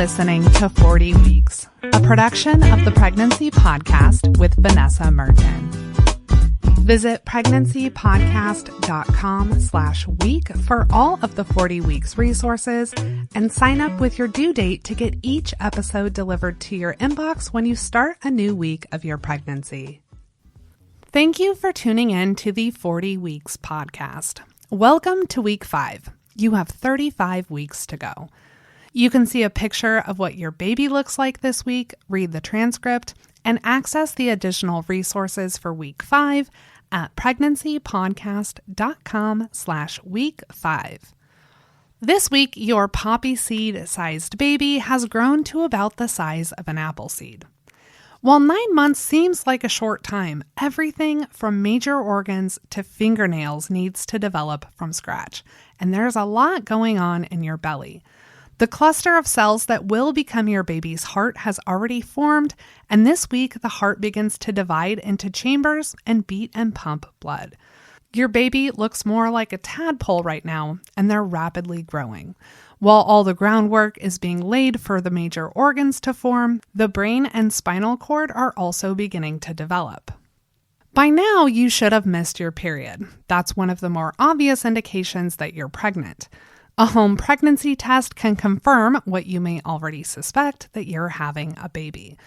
listening to 40 Weeks, a production of the Pregnancy Podcast with Vanessa Merton. Visit pregnancypodcast.com/week for all of the 40 Weeks resources and sign up with your due date to get each episode delivered to your inbox when you start a new week of your pregnancy. Thank you for tuning in to the 40 Weeks podcast. Welcome to week 5. You have 35 weeks to go. You can see a picture of what your baby looks like this week, read the transcript, and access the additional resources for week 5 at pregnancypodcast.com/week5. This week, your poppy seed-sized baby has grown to about the size of an apple seed. While 9 months seems like a short time, everything from major organs to fingernails needs to develop from scratch, and there's a lot going on in your belly. The cluster of cells that will become your baby's heart has already formed, and this week the heart begins to divide into chambers and beat and pump blood. Your baby looks more like a tadpole right now, and they're rapidly growing. While all the groundwork is being laid for the major organs to form, the brain and spinal cord are also beginning to develop. By now, you should have missed your period. That's one of the more obvious indications that you're pregnant. A home pregnancy test can confirm what you may already suspect, that you're having a baby.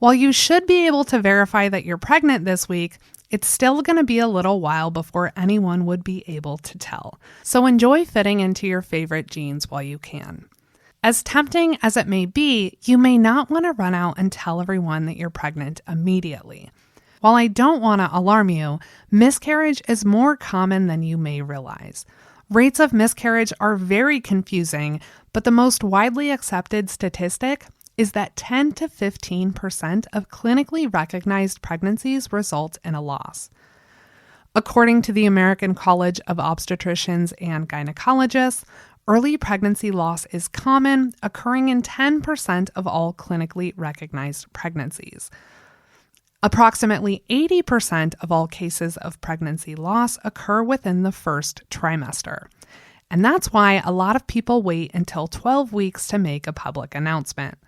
While you should be able to verify that you're pregnant this week, it's still going to be a little while before anyone would be able to tell. So enjoy fitting into your favorite jeans while you can. As tempting as it may be, you may not want to run out and tell everyone that you're pregnant immediately. While I don't want to alarm you, miscarriage is more common than you may realize. Rates of miscarriage are very confusing, but the most widely accepted statistic is that 10 to 15% of clinically recognized pregnancies result in a loss. According to the American College of Obstetricians and Gynecologists, early pregnancy loss is common, occurring in 10% of all clinically recognized pregnancies. Approximately 80% of all cases of pregnancy loss occur within the first trimester. And that's why a lot of people wait until 12 weeks to make a public announcement.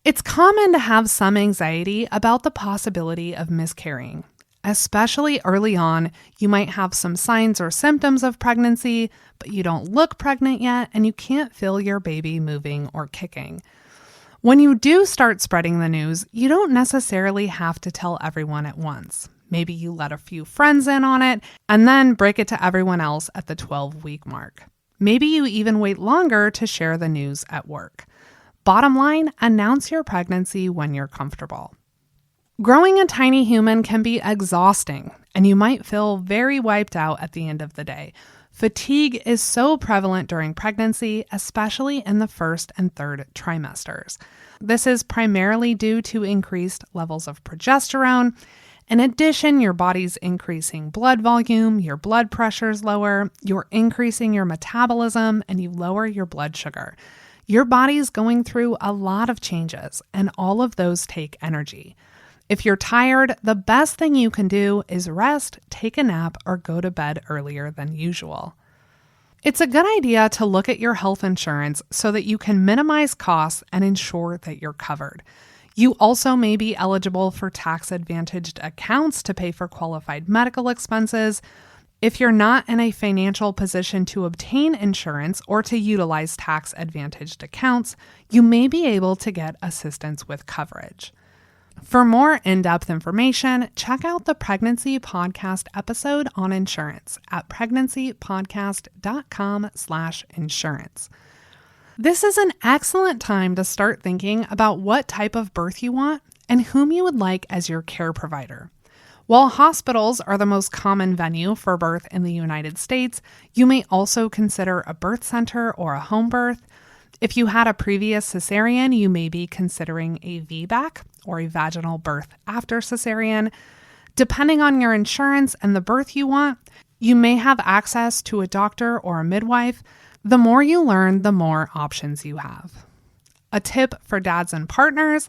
It's common to have some anxiety about the possibility of miscarrying. Especially early on, you might have some signs or symptoms of pregnancy, but you don't look pregnant yet and you can't feel your baby moving or kicking. When you do start spreading the news, you don't necessarily have to tell everyone at once. Maybe you let a few friends in on it and then break it to everyone else at the 12-week mark. Maybe you even wait longer to share the news at work. Bottom line, announce your pregnancy when you're comfortable. Growing a tiny human can be exhausting, and you might feel very wiped out at the end of the day. Fatigue is so prevalent during pregnancy, especially in the first and third trimesters. This is primarily due to increased levels of progesterone. In addition, your body's increasing blood volume, your blood pressure's lower, you're increasing your metabolism, and you lower your blood sugar. Your body's going through a lot of changes, and all of those take energy. If you're tired, the best thing you can do is rest, take a nap, or go to bed earlier than usual. It's a good idea to look at your health insurance so that you can minimize costs and ensure that you're covered. You also may be eligible for tax-advantaged accounts to pay for qualified medical expenses. If you're not in a financial position to obtain insurance or to utilize tax-advantaged accounts, you may be able to get assistance with coverage. For more in-depth information, check out the Pregnancy Podcast episode on insurance at pregnancypodcast.com/insurance. This is an excellent time to start thinking about what type of birth you want and whom you would like as your care provider. While hospitals are the most common venue for birth in the United States, you may also consider a birth center or a home birth. If you had a previous cesarean, you may be considering a VBAC or a vaginal birth after cesarean. Depending on your insurance and the birth you want, you may have access to a doctor or a midwife. The more you learn, the more options you have. A tip for dads and partners: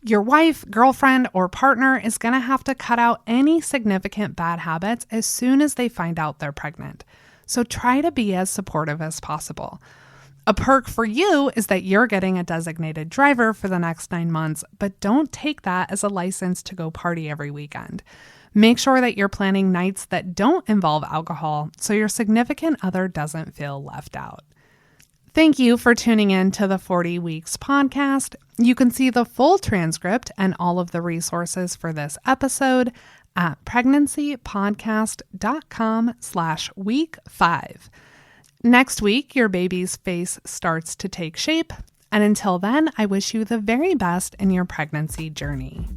your wife, girlfriend, or partner is going to have to cut out any significant bad habits as soon as they find out they're pregnant. So try to be as supportive as possible. A perk for you is that you're getting a designated driver for the next 9 months, but don't take that as a license to go party every weekend. Make sure that you're planning nights that don't involve alcohol so your significant other doesn't feel left out. Thank you for tuning in to the 40 Weeks podcast. You can see the full transcript and all of the resources for this episode at pregnancypodcast.com/week5. Next week, your baby's face starts to take shape. And until then, I wish you the very best in your pregnancy journey.